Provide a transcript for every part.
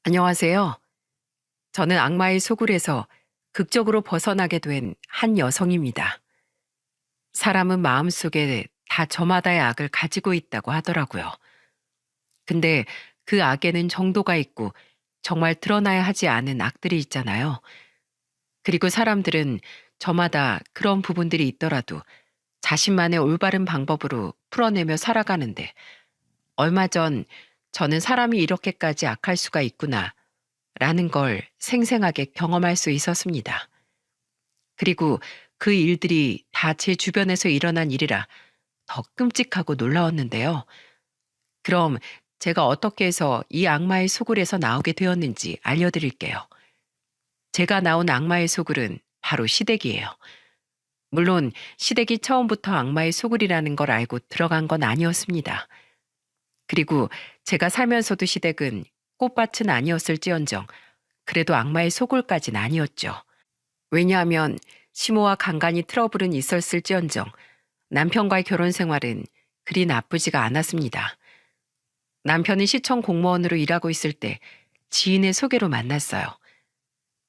안녕하세요. 저는 악마의 소굴에서 극적으로 벗어나게 된 한 여성입니다. 사람은 마음속에 다 저마다의 악을 가지고 있다고 하더라고요. 근데 그 악에는 정도가 있고 정말 드러나야 하지 않은 악들이 있잖아요. 그리고 사람들은 저마다 그런 부분들이 있더라도 자신만의 올바른 방법으로 풀어내며 살아가는데 얼마 전 저는 사람이 이렇게까지 악할 수가 있구나 라는 걸 생생하게 경험할 수 있었습니다. 그리고 그 일들이 다 제 주변에서 일어난 일이라 더 끔찍하고 놀라웠는데요. 그럼 제가 어떻게 해서 이 악마의 소굴에서 나오게 되었는지 알려드릴게요. 제가 나온 악마의 소굴은 바로 시댁이에요. 물론 시댁이 처음부터 악마의 소굴이라는 걸 알고 들어간 건 아니었습니다. 그리고 제가 살면서도 시댁은 꽃밭은 아니었을지언정 그래도 악마의 소굴까진 아니었죠. 왜냐하면 시모와 간간히 트러블은 있었을지언정 남편과의 결혼 생활은 그리 나쁘지가 않았습니다. 남편은 시청 공무원으로 일하고 있을 때 지인의 소개로 만났어요.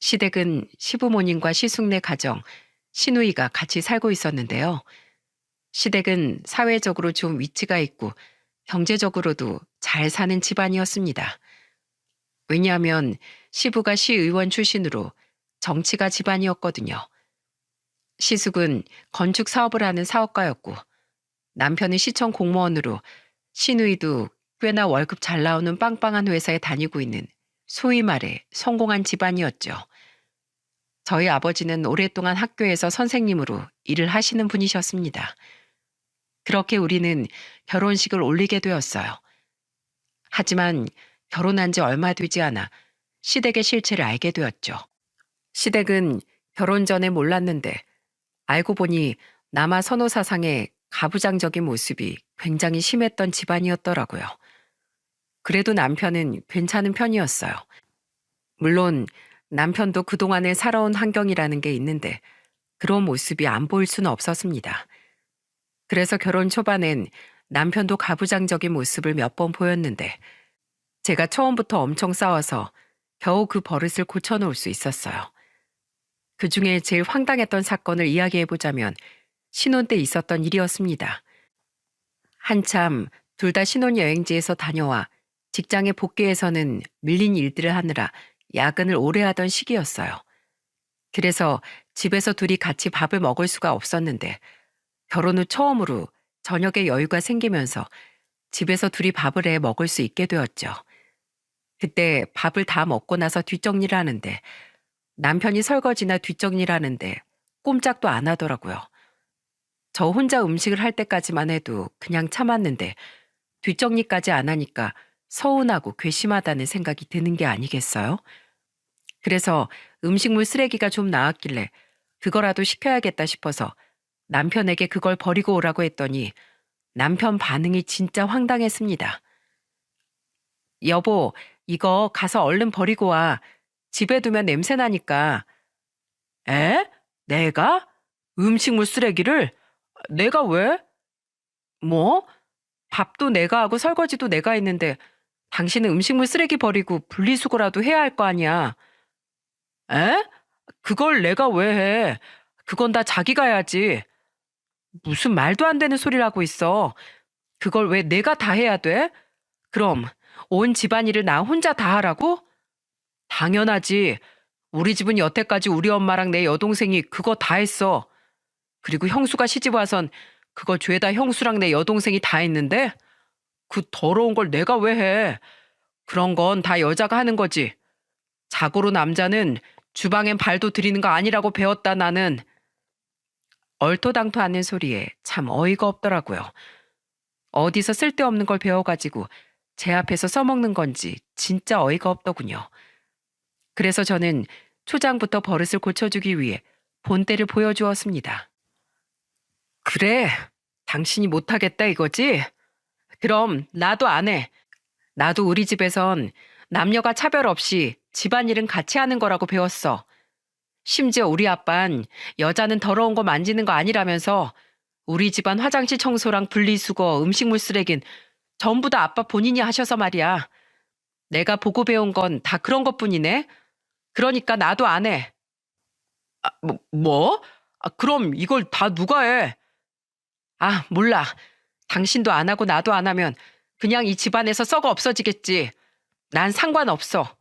시댁은 시부모님과 시숙네 가정, 시누이가 같이 살고 있었는데요. 시댁은 사회적으로 좀 위치가 있고 경제적으로도 잘 사는 집안이었습니다. 왜냐하면 시부가 시의원 출신으로 정치가 집안이었거든요. 시숙은 건축 사업을 하는 사업가였고 남편은 시청 공무원으로 시누이도 꽤나 월급 잘 나오는 빵빵한 회사에 다니고 있는 소위 말해 성공한 집안이었죠. 저희 아버지는 오랫동안 학교에서 선생님으로 일을 하시는 분이셨습니다. 그렇게 우리는 결혼식을 올리게 되었어요. 하지만 결혼한 지 얼마 되지 않아 시댁의 실체를 알게 되었죠. 시댁은 결혼 전에 몰랐는데 알고 보니 남아 선호 사상의 가부장적인 모습이 굉장히 심했던 집안이었더라고요. 그래도 남편은 괜찮은 편이었어요. 물론 남편도 그동안에 살아온 환경이라는 게 있는데 그런 모습이 안 보일 수는 없었습니다. 그래서 결혼 초반엔 남편도 가부장적인 모습을 몇 번 보였는데 제가 처음부터 엄청 싸워서 겨우 그 버릇을 고쳐놓을 수 있었어요. 그 중에 제일 황당했던 사건을 이야기해보자면 신혼 때 있었던 일이었습니다. 한참 둘 다 신혼여행지에서 다녀와 직장에 복귀해서는 밀린 일들을 하느라 야근을 오래 하던 시기였어요. 그래서 집에서 둘이 같이 밥을 먹을 수가 없었는데 결혼 후 처음으로 저녁에 여유가 생기면서 집에서 둘이 밥을 해 먹을 수 있게 되었죠. 그때 밥을 다 먹고 나서 뒷정리를 하는데 남편이 설거지나 뒷정리를 하는데 꼼짝도 안 하더라고요. 저 혼자 음식을 할 때까지만 해도 그냥 참았는데 뒷정리까지 안 하니까 서운하고 괘씸하다는 생각이 드는 게 아니겠어요? 그래서 음식물 쓰레기가 좀 나왔길래 그거라도 시켜야겠다 싶어서 남편에게 그걸 버리고 오라고 했더니 남편 반응이 진짜 황당했습니다. 여보, 이거 가서 얼른 버리고 와. 집에 두면 냄새 나니까. 에? 내가? 음식물 쓰레기를? 내가 왜? 뭐? 밥도 내가 하고 설거지도 내가 했는데 당신은 음식물 쓰레기 버리고 분리수거라도 해야 할 거 아니야. 에? 그걸 내가 왜 해? 그건 다 자기가 해야지. 무슨 말도 안 되는 소리를 하고 있어. 그걸 왜 내가 다 해야 돼? 그럼 온 집안일을 나 혼자 다 하라고? 당연하지. 우리 집은 여태까지 우리 엄마랑 내 여동생이 그거 다 했어. 그리고 형수가 시집 와선 그거 죄다 형수랑 내 여동생이 다 했는데 그 더러운 걸 내가 왜 해? 그런 건 다 여자가 하는 거지. 자고로 남자는 주방엔 발도 들이는 거 아니라고 배웠다 나는. 얼토당토하는 소리에 참 어이가 없더라고요. 어디서 쓸데없는 걸 배워가지고 제 앞에서 써먹는 건지 진짜 어이가 없더군요. 그래서 저는 초장부터 버릇을 고쳐주기 위해 본때를 보여주었습니다. 그래, 당신이 못하겠다 이거지? 그럼 나도 안 해. 나도 우리 집에선 남녀가 차별 없이 집안일은 같이 하는 거라고 배웠어. 심지어 우리 아빤 여자는 더러운 거 만지는 거 아니라면서 우리 집안 화장실 청소랑 분리수거, 음식물 쓰레긴 전부 다 아빠 본인이 하셔서 말이야. 내가 보고 배운 건 다 그런 것뿐이네. 그러니까 나도 안 해. 뭐? 그럼 이걸 다 누가 해? 몰라. 당신도 안 하고 나도 안 하면 그냥 이 집안에서 썩어 없어지겠지. 난 상관없어.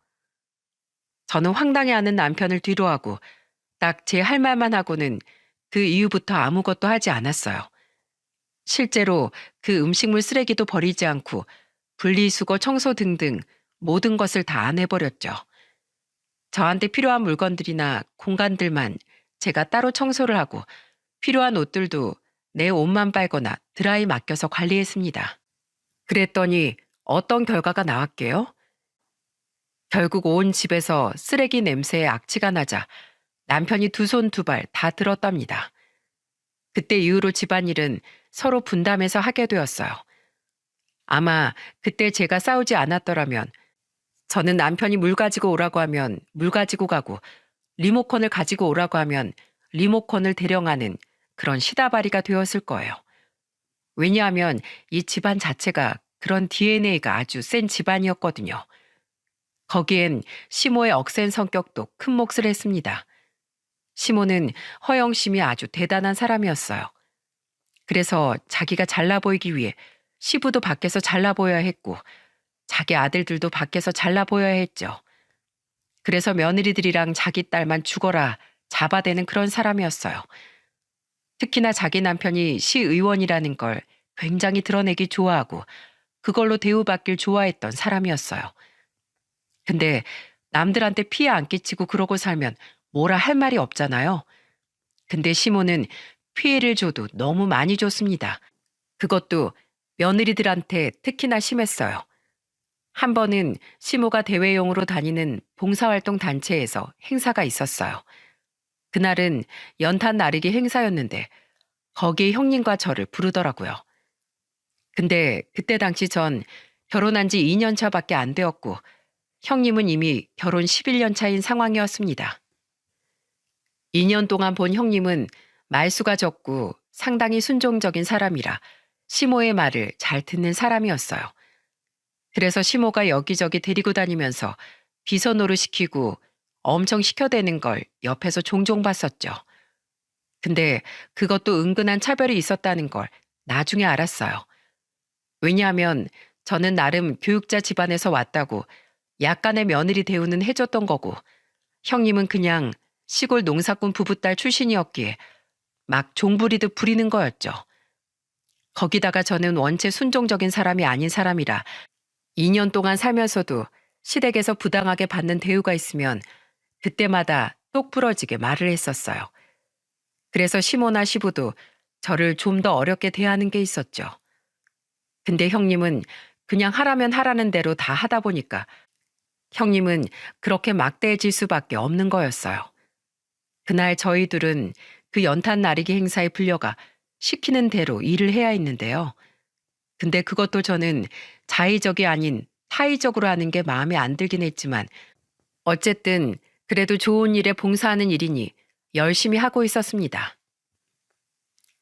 저는 황당해하는 남편을 뒤로하고 딱 제 할 말만 하고는 그 이후부터 아무것도 하지 않았어요. 실제로 그 음식물 쓰레기도 버리지 않고 분리수거, 청소 등등 모든 것을 다 안 해버렸죠. 저한테 필요한 물건들이나 공간들만 제가 따로 청소를 하고 필요한 옷들도 내 옷만 빨거나 드라이 맡겨서 관리했습니다. 그랬더니 어떤 결과가 나왔게요? 결국 온 집에서 쓰레기 냄새에 악취가 나자 남편이 두 손 두 발 다 들었답니다. 그때 이후로 집안일은 서로 분담해서 하게 되었어요. 아마 그때 제가 싸우지 않았더라면 저는 남편이 물 가지고 오라고 하면 물 가지고 가고 리모컨을 가지고 오라고 하면 리모컨을 대령하는 그런 시다바리가 되었을 거예요. 왜냐하면 이 집안 자체가 그런 DNA가 아주 센 집안이었거든요. 거기엔 시모의 억센 성격도 큰 몫을 했습니다. 시모는 허영심이 아주 대단한 사람이었어요. 그래서 자기가 잘나 보이기 위해 시부도 밖에서 잘나 보여야 했고 자기 아들들도 밖에서 잘나 보여야 했죠. 그래서 며느리들이랑 자기 딸만 죽어라 잡아대는 그런 사람이었어요. 특히나 자기 남편이 시의원이라는 걸 굉장히 드러내기 좋아하고 그걸로 대우받길 좋아했던 사람이었어요. 근데 남들한테 피해 안 끼치고 그러고 살면 뭐라 할 말이 없잖아요. 근데 시모는 피해를 줘도 너무 많이 줬습니다. 그것도 며느리들한테 특히나 심했어요. 한 번은 시모가 대회용으로 다니는 봉사활동 단체에서 행사가 있었어요. 그날은 연탄 나르기 행사였는데 거기에 형님과 저를 부르더라고요. 근데 그때 당시 전 결혼한 지 2년 차밖에 안 되었고 형님은 이미 결혼 11년 차인 상황이었습니다. 2년 동안 본 형님은 말수가 적고 상당히 순종적인 사람이라 시모의 말을 잘 듣는 사람이었어요. 그래서 시모가 여기저기 데리고 다니면서 비서 노릇시키고 엄청 시켜대는 걸 옆에서 종종 봤었죠. 근데 그것도 은근한 차별이 있었다는 걸 나중에 알았어요. 왜냐하면 저는 나름 교육자 집안에서 왔다고 약간의 며느리 대우는 해줬던 거고 형님은 그냥 시골 농사꾼 부부딸 출신이었기에 막 종부리듯 부리는 거였죠. 거기다가 저는 원체 순종적인 사람이 아닌 사람이라 2년 동안 살면서도 시댁에서 부당하게 받는 대우가 있으면 그때마다 똑 부러지게 말을 했었어요. 그래서 시모나 시부도 저를 좀 더 어렵게 대하는 게 있었죠. 근데 형님은 그냥 하라면 하라는 대로 다 하다 보니까 형님은 그렇게 막대해질 수밖에 없는 거였어요. 그날 저희들은 그 연탄 나르기 행사에 불려가 시키는 대로 일을 해야 했는데요. 근데 그것도 저는 자의적이 아닌 타의적으로 하는 게 마음에 안 들긴 했지만 어쨌든 그래도 좋은 일에 봉사하는 일이니 열심히 하고 있었습니다.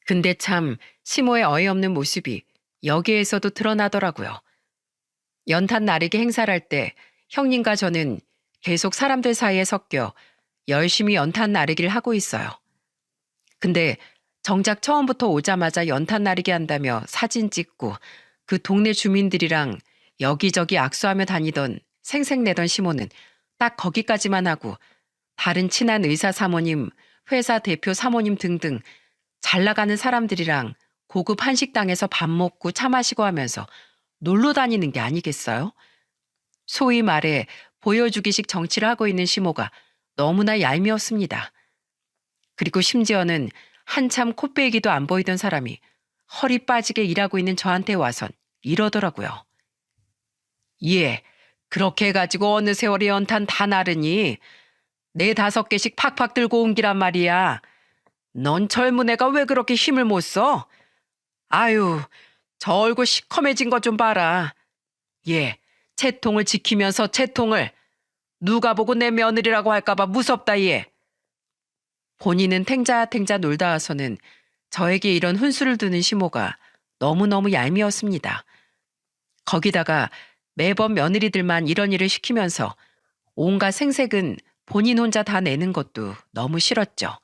근데 참 시모의 어이없는 모습이 여기에서도 드러나더라고요. 연탄 나르기 행사를 할 때 형님과 저는 계속 사람들 사이에 섞여 열심히 연탄 나르기를 하고 있어요. 근데 정작 처음부터 오자마자 연탄 나르기 한다며 사진 찍고 그 동네 주민들이랑 여기저기 악수하며 다니던 생색내던 시모는 딱 거기까지만 하고 다른 친한 의사 사모님, 회사 대표 사모님 등등 잘 나가는 사람들이랑 고급 한식당에서 밥 먹고 차 마시고 하면서 놀러 다니는 게 아니겠어요? 소위 말해 보여주기식 정치를 하고 있는 시모가 너무나 얄미웠습니다. 그리고 심지어는 한참 코빼기도 안 보이던 사람이 허리 빠지게 일하고 있는 저한테 와선 이러더라고요. 예, 그렇게 해가지고 어느 세월에 연탄 다 나르니 4-5개씩 팍팍 들고 온 기란 말이야. 넌 젊은 애가 왜 그렇게 힘을 못 써? 아유, 저 얼굴 시커매진 것 좀 봐라. 예, 채통을 지키면서 채통을 누가 보고 내 며느리라고 할까봐 무섭다 얘. 본인은 탱자탱자 놀다 와서는 저에게 이런 훈수를 두는 시모가 너무너무 얄미웠습니다. 거기다가 매번 며느리들만 이런 일을 시키면서 온갖 생색은 본인 혼자 다 내는 것도 너무 싫었죠.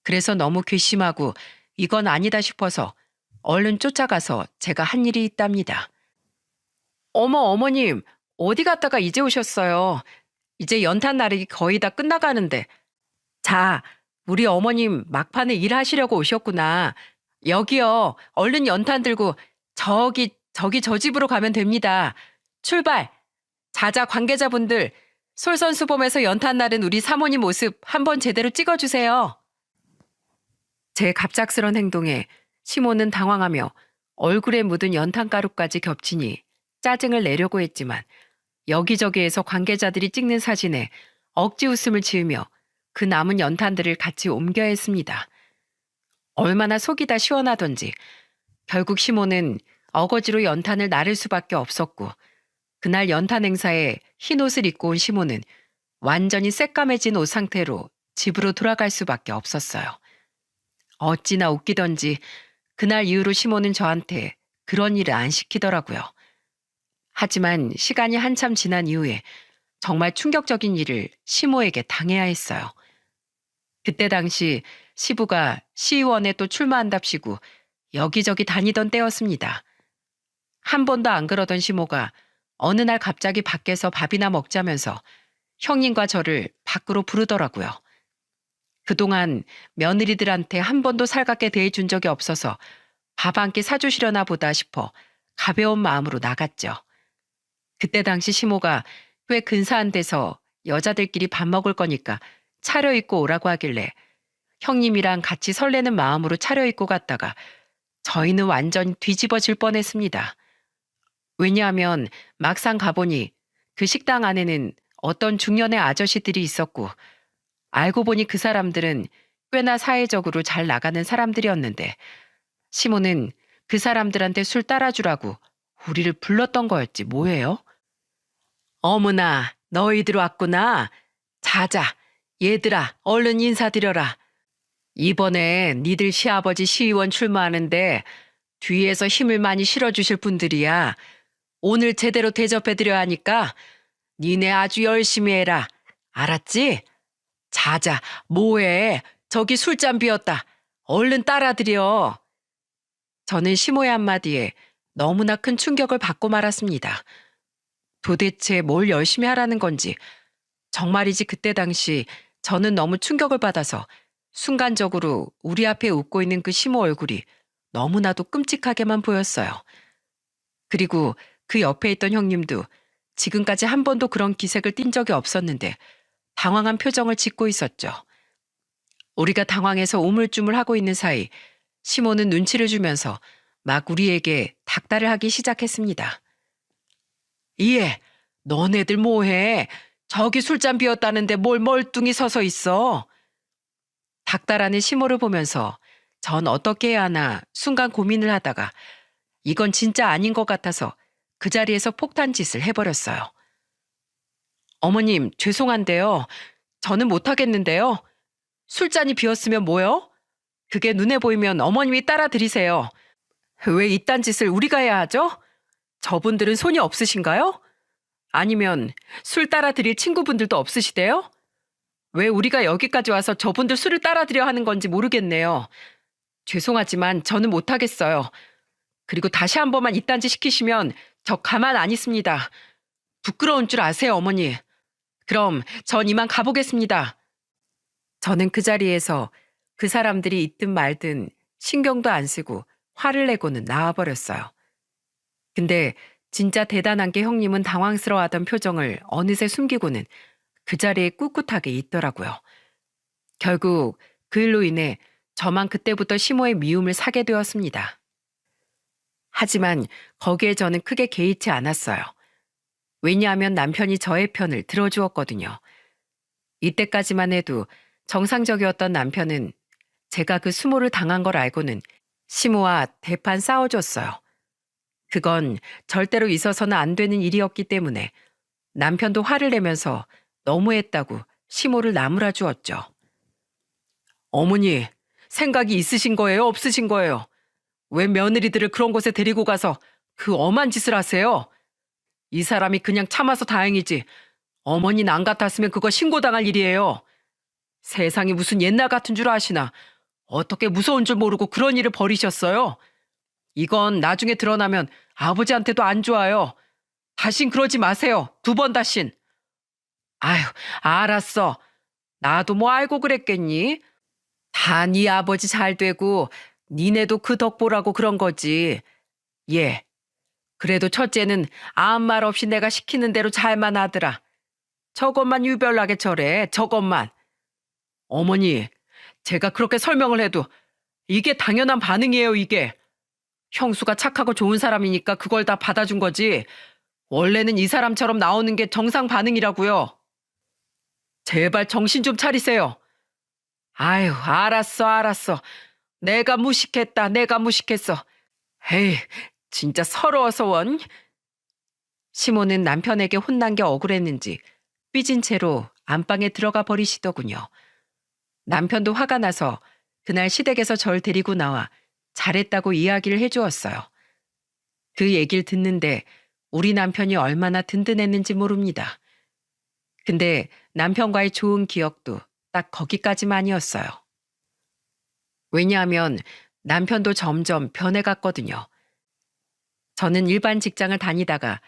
그래서 너무 괘씸하고 이건 아니다 싶어서 얼른 쫓아가서 제가 한 일이 있답니다. 어머, 어머님, 어디 갔다가 이제 오셨어요? 이제 연탄 날이 거의 다 끝나가는데. 자, 우리 어머님 막판에 일하시려고 오셨구나. 여기요, 얼른 연탄 들고 저기 저 집으로 가면 됩니다. 출발! 자자 관계자분들, 솔선수범해서 연탄 날은 우리 사모님 모습 한번 제대로 찍어주세요. 제 갑작스런 행동에 시모는 당황하며 얼굴에 묻은 연탄가루까지 겹치니 짜증을 내려고 했지만 여기저기에서 관계자들이 찍는 사진에 억지 웃음을 지으며 그 남은 연탄들을 같이 옮겨야 했습니다. 얼마나 속이 다 시원하던지 결국 시모는 어거지로 연탄을 나를 수밖에 없었고 그날 연탄 행사에 흰 옷을 입고 온 시모는 완전히 새까매진 옷 상태로 집으로 돌아갈 수밖에 없었어요. 어찌나 웃기던지 그날 이후로 시모는 저한테 그런 일을 안 시키더라고요. 하지만 시간이 한참 지난 이후에 정말 충격적인 일을 시모에게 당해야 했어요. 그때 당시 시부가 시의원에 또 출마한답시고 여기저기 다니던 때였습니다. 한 번도 안 그러던 시모가 어느 날 갑자기 밖에서 밥이나 먹자면서 형님과 저를 밖으로 부르더라고요. 그동안 며느리들한테 한 번도 살갑게 대해준 적이 없어서 밥 한 끼 사주시려나 보다 싶어 가벼운 마음으로 나갔죠. 그때 당시 시모가 꽤 근사한 데서 여자들끼리 밥 먹을 거니까 차려입고 오라고 하길래 형님이랑 같이 설레는 마음으로 차려입고 갔다가 저희는 완전 뒤집어질 뻔했습니다. 왜냐하면 막상 가보니 그 식당 안에는 어떤 중년의 아저씨들이 있었고 알고 보니 그 사람들은 꽤나 사회적으로 잘 나가는 사람들이었는데 시모는 그 사람들한테 술 따라주라고 우리를 불렀던 거였지 뭐예요? 어머나 너희들 왔구나. 자자 얘들아 얼른 인사드려라. 이번에 니들 시아버지 시의원 출마하는데 뒤에서 힘을 많이 실어주실 분들이야. 오늘 제대로 대접해드려야 하니까 니네 아주 열심히 해라. 알았지? 자자 뭐해. 저기 술잔 비었다. 얼른 따라드려. 저는 시모의 한마디에 너무나 큰 충격을 받고 말았습니다. 도대체 뭘 열심히 하라는 건지 정말이지 그때 당시 저는 너무 충격을 받아서 순간적으로 우리 앞에 웃고 있는 그 시모 얼굴이 너무나도 끔찍하게만 보였어요. 그리고 그 옆에 있던 형님도 지금까지 한 번도 그런 기색을 띈 적이 없었는데 당황한 표정을 짓고 있었죠. 우리가 당황해서 우물쭈물하고 있는 사이 시모는 눈치를 주면서 막 우리에게 닥달을 하기 시작했습니다. 이해, 너네들 뭐해? 저기 술잔 비었다는데 뭘 멀뚱히 서서 있어? 닥달하는 시모를 보면서 전 어떻게 해야 하나 순간 고민을 하다가 이건 진짜 아닌 것 같아서 그 자리에서 폭탄짓을 해버렸어요. 어머님, 죄송한데요. 저는 못하겠는데요. 술잔이 비었으면 뭐요? 그게 눈에 보이면 어머님이 따라 드리세요. 왜 이딴 짓을 우리가 해야 하죠? 저분들은 손이 없으신가요? 아니면 술 따라 드릴 친구분들도 없으시대요? 왜 우리가 여기까지 와서 저분들 술을 따라 드려 하는 건지 모르겠네요. 죄송하지만 저는 못하겠어요. 그리고 다시 한 번만 이딴 짓 시키시면 저 가만 안 있습니다. 부끄러운 줄 아세요, 어머니. 그럼 전 이만 가보겠습니다. 저는 그 자리에서 그 사람들이 있든 말든 신경도 안 쓰고 화를 내고는 나와버렸어요. 근데 진짜 대단한 게 형님은 당황스러워하던 표정을 어느새 숨기고는 그 자리에 꿋꿋하게 있더라고요. 결국 그 일로 인해 저만 그때부터 시모의 미움을 사게 되었습니다. 하지만 거기에 저는 크게 개의치 않았어요. 왜냐하면 남편이 저의 편을 들어주었거든요. 이때까지만 해도 정상적이었던 남편은 제가 그 수모를 당한 걸 알고는 시모와 대판 싸워줬어요. 그건 절대로 있어서는 안 되는 일이었기 때문에 남편도 화를 내면서 너무했다고 시모를 나무라 주었죠. 어머니, 생각이 있으신 거예요? 없으신 거예요? 왜 며느리들을 그런 곳에 데리고 가서 그 엄한 짓을 하세요? 이 사람이 그냥 참아서 다행이지. 어머니는 안 같았으면 그거 신고당할 일이에요. 세상이 무슨 옛날 같은 줄 아시나. 어떻게 무서운 줄 모르고 그런 일을 벌이셨어요? 이건 나중에 드러나면 아버지한테도 안 좋아요. 다신 그러지 마세요. 2번 다신. 아휴, 알았어. 나도 뭐 알고 그랬겠니? 다 네 아버지 잘 되고 니네도 그 덕보라고 그런 거지. 예. 그래도 첫째는 아무 말 없이 내가 시키는 대로 잘만 하더라. 저것만 유별나게 저래. 저것만. 어머니, 제가 그렇게 설명을 해도 이게 당연한 반응이에요, 이게. 형수가 착하고 좋은 사람이니까 그걸 다 받아준 거지. 원래는 이 사람처럼 나오는 게 정상 반응이라고요. 제발 정신 좀 차리세요. 아유, 알았어. 내가 무식했다. 내가 무식했어. 에이, 진짜 서러워서 원. 시모는 남편에게 혼난 게 억울했는지 삐진 채로 안방에 들어가 버리시더군요. 남편도 화가 나서 그날 시댁에서 절 데리고 나와 잘했다고 이야기를 해주었어요. 그 얘기를 듣는데 우리 남편이 얼마나 든든했는지 모릅니다. 근데 남편과의 좋은 기억도 딱 거기까지만이었어요. 왜냐하면 남편도 점점 변해갔거든요. 저는 일반 직장을 다니다가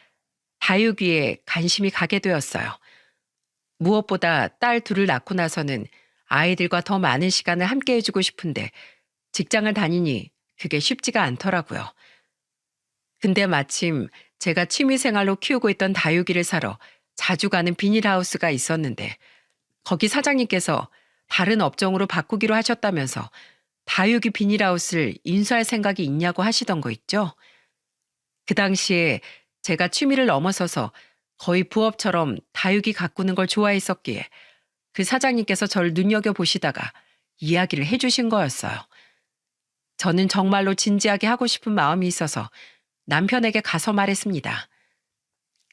다육이에 관심이 가게 되었어요. 무엇보다 딸 둘을 낳고 나서는 아이들과 더 많은 시간을 함께 해주고 싶은데 직장을 다니니 그게 쉽지가 않더라고요. 근데 마침 제가 취미생활로 키우고 있던 다육이를 사러 자주 가는 비닐하우스가 있었는데 거기 사장님께서 다른 업종으로 바꾸기로 하셨다면서 다육이 비닐하우스를 인수할 생각이 있냐고 하시던 거 있죠? 그 당시에 제가 취미를 넘어서서 거의 부업처럼 다육이 가꾸는 걸 좋아했었기에 그 사장님께서 저를 눈여겨보시다가 이야기를 해주신 거였어요. 저는 정말로 진지하게 하고 싶은 마음이 있어서 남편에게 가서 말했습니다.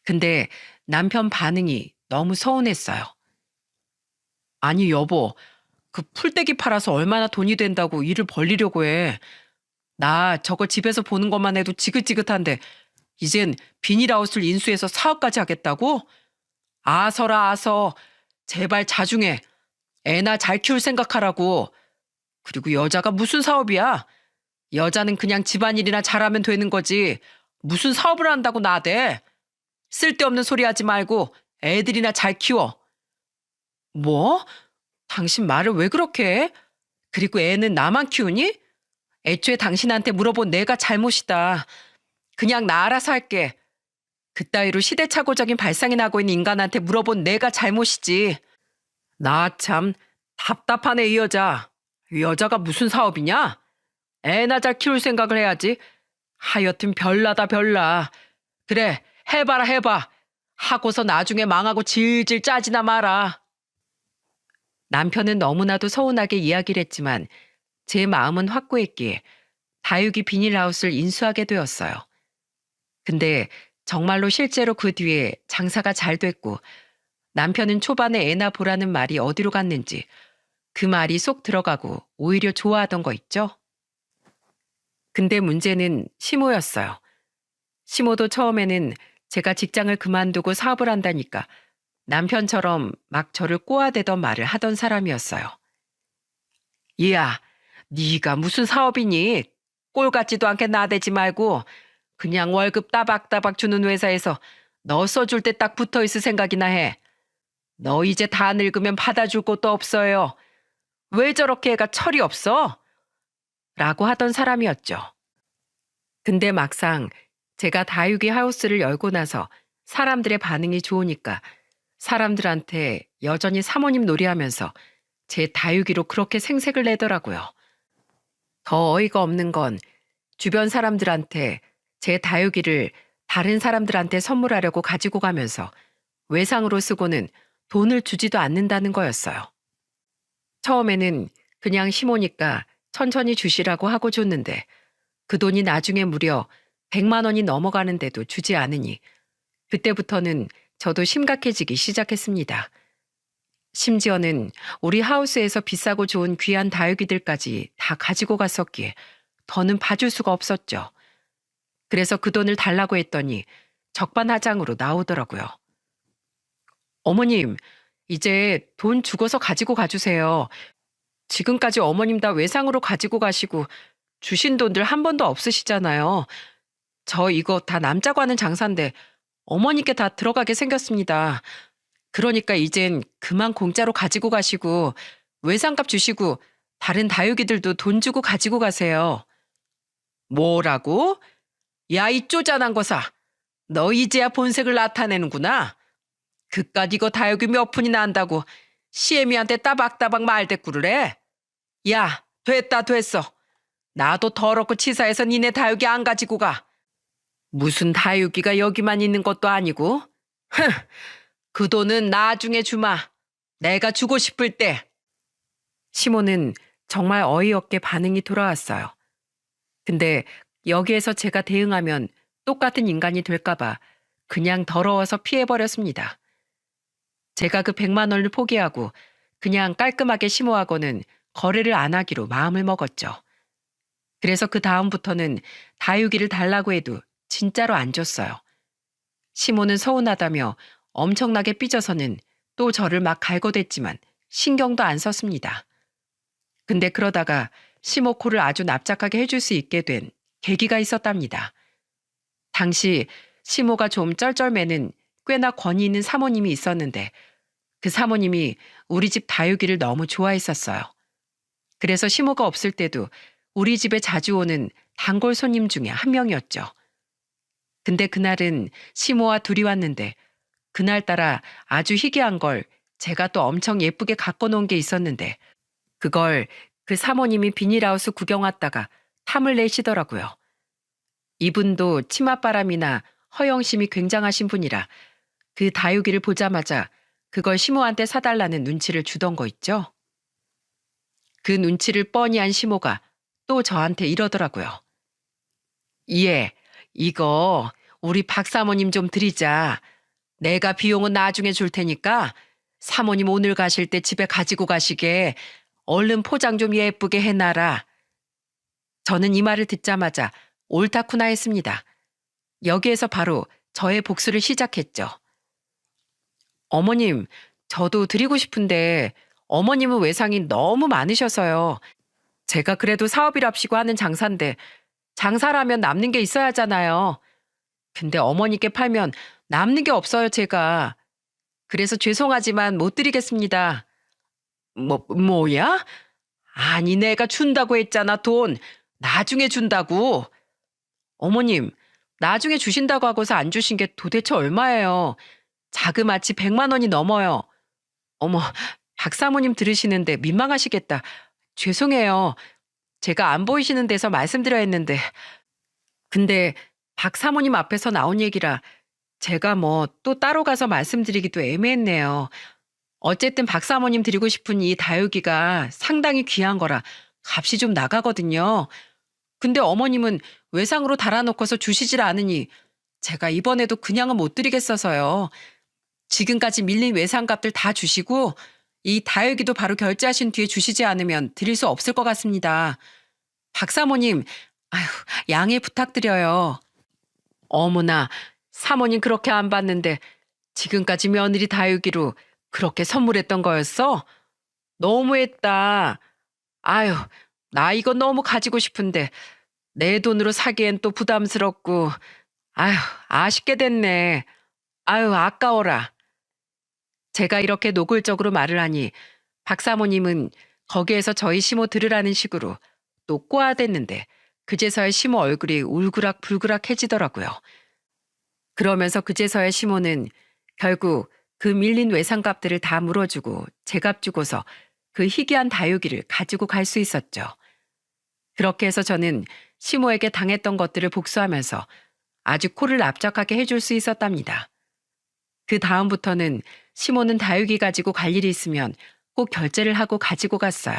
근데 남편 반응이 너무 서운했어요. 아니 여보, 그 풀떼기 팔아서 얼마나 돈이 된다고 일을 벌리려고 해. 나 저거 집에서 보는 것만 해도 지긋지긋한데 이젠 비닐하우스를 인수해서 사업까지 하겠다고? 아서 제발 자중해. 애나 잘 키울 생각하라고. 그리고 여자가 무슨 사업이야? 여자는 그냥 집안일이나 잘하면 되는 거지. 무슨 사업을 한다고 나대. 쓸데없는 소리 하지 말고 애들이나 잘 키워. 뭐? 당신 말을 왜 그렇게 해? 그리고 애는 나만 키우니? 애초에 당신한테 물어본 내가 잘못이다. 그냥 나 알아서 할게. 그따위로 시대착오적인 발상이 나고 있는 인간한테 물어본 내가 잘못이지. 나 참 답답하네 이 여자. 이 여자가 무슨 사업이냐? 애나 잘 키울 생각을 해야지. 하여튼 별나다 별나. 그래 해봐. 하고서 나중에 망하고 질질 짜지나 마라. 남편은 너무나도 서운하게 이야기를 했지만 제 마음은 확고했기에 다육이 비닐하우스를 인수하게 되었어요. 근데 정말로 실제로 그 뒤에 장사가 잘 됐고 남편은 초반에 애나 보라는 말이 어디로 갔는지 그 말이 쏙 들어가고 오히려 좋아하던 거 있죠? 근데 문제는 시모였어요. 시모도 처음에는 제가 직장을 그만두고 사업을 한다니까 남편처럼 막 저를 꼬아대던 말을 하던 사람이었어요. 얘야, 네가 무슨 사업이니? 꼴 같지도 않게 나대지 말고 그냥 월급 따박따박 주는 회사에서 너 써줄 때 딱 붙어 있을 생각이나 해. 너 이제 다 늙으면 받아줄 곳도 없어요. 왜 저렇게 애가 철이 없어? 라고 하던 사람이었죠. 근데 막상 제가 다육이 하우스를 열고 나서 사람들의 반응이 좋으니까 사람들한테 여전히 사모님 놀이하면서 제 다육이로 그렇게 생색을 내더라고요. 더 어이가 없는 건 주변 사람들한테 제 다육이를 다른 사람들한테 선물하려고 가지고 가면서 외상으로 쓰고는 돈을 주지도 않는다는 거였어요. 처음에는 그냥 심오니까 천천히 주시라고 하고 줬는데 그 돈이 나중에 무려 100만 원이 넘어가는데도 주지 않으니 그때부터는 저도 심각해지기 시작했습니다. 심지어는 우리 하우스에서 비싸고 좋은 귀한 다육이들까지 다 가지고 갔었기에 더는 봐줄 수가 없었죠. 그래서 그 돈을 달라고 했더니 적반하장으로 나오더라고요. 어머님, 이제 돈 주고서 가지고 가주세요. 지금까지 어머님 다 외상으로 가지고 가시고 주신 돈들 한 번도 없으시잖아요. 저 이거 다 남자고 하는 장사인데 어머니께 다 들어가게 생겼습니다. 그러니까 이젠 그만 공짜로 가지고 가시고 외상값 주시고 다른 다육이들도 돈 주고 가지고 가세요. 뭐라고? 야, 이 쪼잔한 거사. 너 이제야 본색을 나타내는구나. 그깟 이거 다육이 몇 푼이나 한다고 시애미한테 따박따박 말대꾸를 해. 야, 됐다 됐어. 나도 더럽고 치사해서 니네 다육이 안 가지고 가. 무슨 다육이가 여기만 있는 것도 아니고. 흥, 그 돈은 나중에 주마. 내가 주고 싶을 때. 시모는 정말 어이없게 반응이 돌아왔어요. 근데 여기에서 제가 대응하면 똑같은 인간이 될까봐 그냥 더러워서 피해버렸습니다. 제가 그 100만 원을 포기하고 그냥 깔끔하게 시모하고는 거래를 안 하기로 마음을 먹었죠. 그래서 그 다음부터는 다육이를 달라고 해도 진짜로 안 줬어요. 시모는 서운하다며 엄청나게 삐져서는 또 저를 막 갈고댔지만 신경도 안 썼습니다. 근데 그러다가 시모 코를 아주 납작하게 해줄 수 있게 된 계기가 있었답니다. 당시 시모가 좀 쩔쩔매는 꽤나 권위 있는 사모님이 있었는데 그 사모님이 우리 집 다육이를 너무 좋아했었어요. 그래서 시모가 없을 때도 우리 집에 자주 오는 단골 손님 중에 한 명이었죠. 근데 그날은 시모와 둘이 왔는데 그날따라 아주 희귀한 걸 제가 또 엄청 예쁘게 갖고 놓은 게 있었는데 그걸 그 사모님이 비닐하우스 구경 왔다가 탐을 내시더라고요. 이분도 치맛바람이나 허영심이 굉장하신 분이라 그 다육이를 보자마자 그걸 시모한테 사달라는 눈치를 주던 거 있죠. 그 눈치를 뻔히 한 시모가 또 저한테 이러더라고요. 예, 이거 우리 박 사모님 좀 드리자. 내가 비용은 나중에 줄 테니까 사모님 오늘 가실 때 집에 가지고 가시게 얼른 포장 좀 예쁘게 해놔라. 저는 이 말을 듣자마자 옳다쿠나 했습니다. 여기에서 바로 저의 복수를 시작했죠. 어머님, 저도 드리고 싶은데 어머님은 외상이 너무 많으셔서요. 제가 그래도 사업이랍시고 하는 장사인데 장사라면 남는 게 있어야 하잖아요. 근데 어머니께 팔면 남는 게 없어요, 제가. 그래서 죄송하지만 못 드리겠습니다. 뭐야? 아니, 내가 준다고 했잖아, 돈. 나중에 준다고. 어머님, 나중에 주신다고 하고서 안 주신 게 도대체 얼마예요? 자그마치 100만 원이 넘어요. 어머, 박 사모님 들으시는데 민망하시겠다. 죄송해요. 제가 안 보이시는 데서 말씀드려 했는데. 근데 박 사모님 앞에서 나온 얘기라 제가 뭐 또 따로 가서 말씀드리기도 애매했네요. 어쨌든 박 사모님 드리고 싶은 이 다육이가 상당히 귀한 거라 값이 좀 나가거든요. 근데 어머님은 외상으로 달아놓고서 주시질 않으니 제가 이번에도 그냥은 못 드리겠어서요. 지금까지 밀린 외상값들 다 주시고 이 다육이도 바로 결제하신 뒤에 주시지 않으면 드릴 수 없을 것 같습니다. 박 사모님, 아휴, 양해 부탁드려요. 어머나, 사모님 그렇게 안 받는데 지금까지 며느리 다육이로 그렇게 선물했던 거였어? 너무했다. 아유, 나 이거 너무 가지고 싶은데 내 돈으로 사기엔 또 부담스럽고 아유, 아쉽게 됐네. 아유, 아까워라. 제가 이렇게 노골적으로 말을 하니 박 사모님은 거기에서 저희 시모 들으라는 식으로 또 꼬아댔는데 그제서야 시모 얼굴이 울그락불그락해지더라고요. 그러면서 그제서야 시모는 결국 그 밀린 외상값들을 다 물어주고 제값 주고서 그 희귀한 다육이를 가지고 갈 수 있었죠. 그렇게 해서 저는 시모에게 당했던 것들을 복수하면서 아주 코를 납작하게 해줄 수 있었답니다. 그 다음부터는 시모는 다육이 가지고 갈 일이 있으면 꼭 결제를 하고 가지고 갔어요.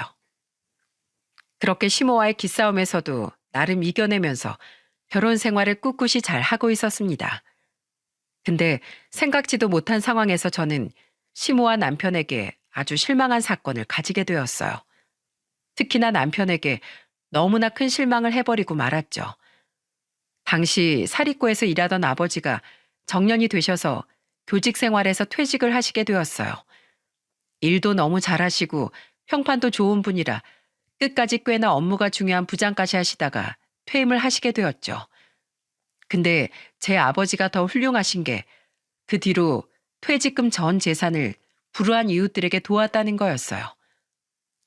그렇게 시모와의 기싸움에서도 나름 이겨내면서 결혼 생활을 꿋꿋이 잘 하고 있었습니다. 근데 생각지도 못한 상황에서 저는 시모와 남편에게 아주 실망한 사건을 가지게 되었어요. 특히나 남편에게 너무나 큰 실망을 해버리고 말았죠. 당시 사립고에서 일하던 아버지가 정년이 되셔서 교직 생활에서 퇴직을 하시게 되었어요. 일도 너무 잘하시고 평판도 좋은 분이라 끝까지 꽤나 업무가 중요한 부장까지 하시다가 퇴임을 하시게 되었죠. 근데 제 아버지가 더 훌륭하신 게 그 뒤로 퇴직금 전 재산을 불우한 이웃들에게 도왔다는 거였어요.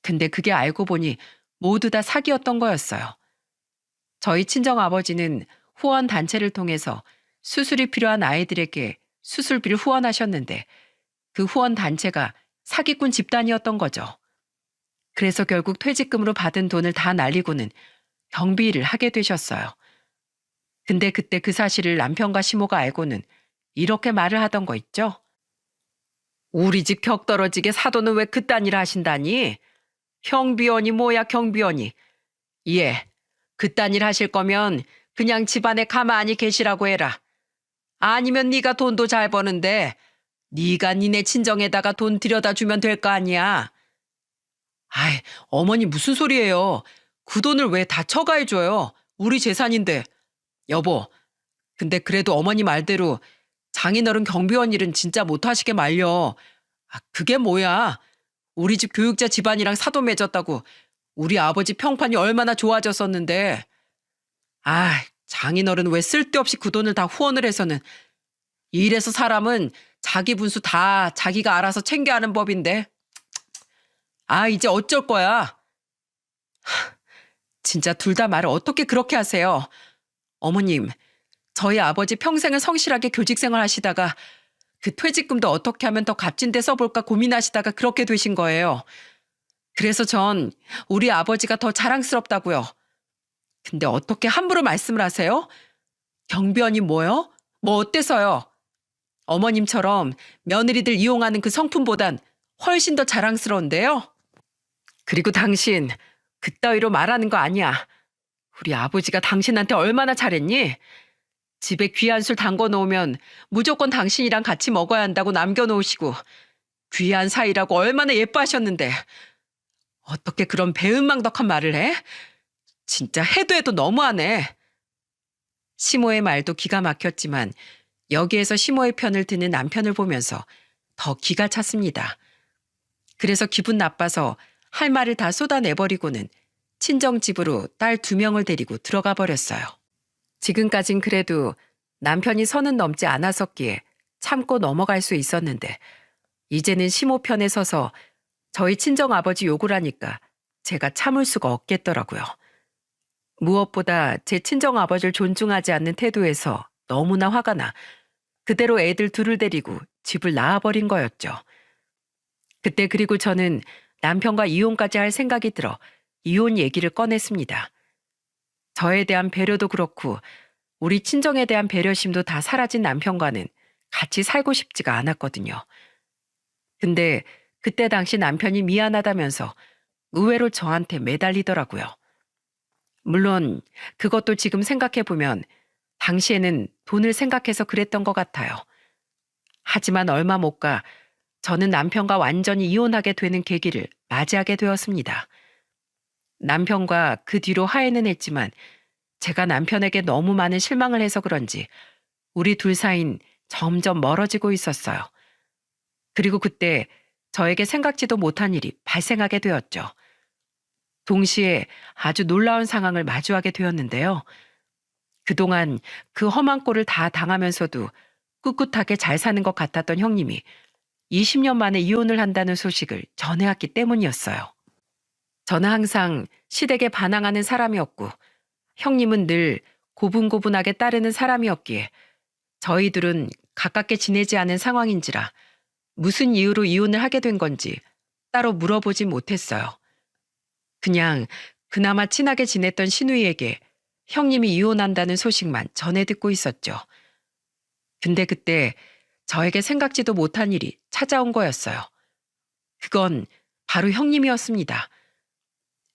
근데 그게 알고 보니 모두 다 사기였던 거였어요. 저희 친정아버지는 후원 단체를 통해서 수술이 필요한 아이들에게 수술비를 후원하셨는데 그 후원 단체가 사기꾼 집단이었던 거죠. 그래서 결국 퇴직금으로 받은 돈을 다 날리고는 경비 일을 하게 되셨어요. 근데 그때 그 사실을 남편과 시모가 알고는 이렇게 말을 하던 거 있죠? 우리 집 격 떨어지게 사돈은 왜 그딴 일 하신다니? 경비원이 뭐야 경비원이. 예, 그딴 일 하실 거면 그냥 집안에 가만히 계시라고 해라. 아니면 네가 돈도 잘 버는데 네가 니네 친정에다가 돈 들여다 주면 될 거 아니야. 아이, 어머니 무슨 소리예요. 그 돈을 왜 다 처가해줘요. 우리 재산인데. 여보, 근데 그래도 어머니 말대로 장인어른 경비원 일은 진짜 못하시게 말려. 아, 그게 뭐야. 우리 집 교육자 집안이랑 사돈 맺었다고 우리 아버지 평판이 얼마나 좋아졌었는데. 아, 장인어른 왜 쓸데없이 그 돈을 다 후원을 해서는. 이래서 사람은 자기 분수 다 자기가 알아서 챙겨하는 법인데. 아, 이제 어쩔 거야. 진짜 둘 다 말을 어떻게 그렇게 하세요. 어머님, 저희 아버지 평생을 성실하게 교직 생활 하시다가 그 퇴직금도 어떻게 하면 더 값진 데 써볼까 고민하시다가 그렇게 되신 거예요. 그래서 전 우리 아버지가 더 자랑스럽다고요. 근데 어떻게 함부로 말씀을 하세요? 경비원이 뭐요? 뭐 어때서요? 어머님처럼 며느리들 이용하는 그 성품보단 훨씬 더 자랑스러운데요? 그리고 당신 그따위로 말하는 거 아니야. 우리 아버지가 당신한테 얼마나 잘했니? 집에 귀한 술 담궈 놓으면 무조건 당신이랑 같이 먹어야 한다고 남겨놓으시고 귀한 사이라고 얼마나 예뻐하셨는데 어떻게 그런 배은망덕한 말을 해? 진짜 해도 해도 너무하네. 시모의 말도 기가 막혔지만 여기에서 시모의 편을 드는 남편을 보면서 더 기가 찼습니다. 그래서 기분 나빠서 할 말을 다 쏟아내버리고는 친정집으로 딸 2명을 데리고 들어가 버렸어요. 지금까진 그래도 남편이 선은 넘지 않았었기에 참고 넘어갈 수 있었는데 이제는 시모 편에 서서 저희 친정아버지 욕을 하니까 제가 참을 수가 없겠더라고요. 무엇보다 제 친정아버지를 존중하지 않는 태도에서 너무나 화가 나 그대로 애들 2을 데리고 집을 나와버린 거였죠. 그때 그리고 저는 남편과 이혼까지 할 생각이 들어 이혼 얘기를 꺼냈습니다. 저에 대한 배려도 그렇고 우리 친정에 대한 배려심도 다 사라진 남편과는 같이 살고 싶지가 않았거든요. 근데 그때 당시 남편이 미안하다면서 의외로 저한테 매달리더라고요. 물론 그것도 지금 생각해보면 당시에는 돈을 생각해서 그랬던 것 같아요. 하지만 얼마 못 가 저는 남편과 완전히 이혼하게 되는 계기를 맞이하게 되었습니다. 남편과 그 뒤로 화해는 했지만 제가 남편에게 너무 많은 실망을 해서 그런지 우리 둘 사이는 점점 멀어지고 있었어요. 그리고 그때 저에게 생각지도 못한 일이 발생하게 되었죠. 동시에 아주 놀라운 상황을 마주하게 되었는데요. 그동안 그 험한 꼴을 다 당하면서도 꿋꿋하게 잘 사는 것 같았던 형님이 20년 만에 이혼을 한다는 소식을 전해왔기 때문이었어요. 저는 항상 시댁에 반항하는 사람이었고 형님은 늘 고분고분하게 따르는 사람이었기에 저희들은 가깝게 지내지 않은 상황인지라 무슨 이유로 이혼을 하게 된 건지 따로 물어보지 못했어요. 그냥 그나마 친하게 지냈던 시누이에게 형님이 이혼한다는 소식만 전해 듣고 있었죠. 근데 그때 저에게 생각지도 못한 일이 찾아온 거였어요. 그건 바로 형님이었습니다.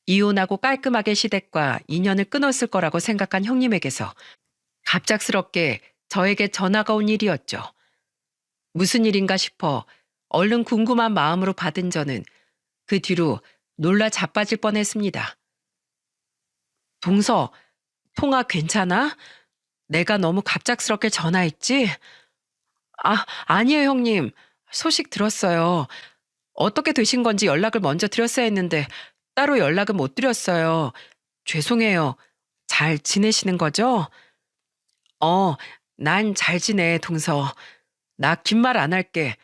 이혼하고 깔끔하게 시댁과 인연을 끊었을 거라고 생각한 형님에게서 갑작스럽게 저에게 전화가 온 일이었죠. 무슨 일인가 싶어 얼른 궁금한 마음으로 받은 저는 그 뒤로 놀라 자빠질 뻔했습니다. 동서, 통화 괜찮아? 내가 너무 갑작스럽게 전화했지? 아니에요, 형님. 소식 들었어요. 어떻게 되신 건지 연락을 먼저 드렸어야 했는데 따로 연락은 못 드렸어요. 죄송해요. 잘 지내시는 거죠? 어, 난 잘 지내, 동서. 나 긴 말 안 할게.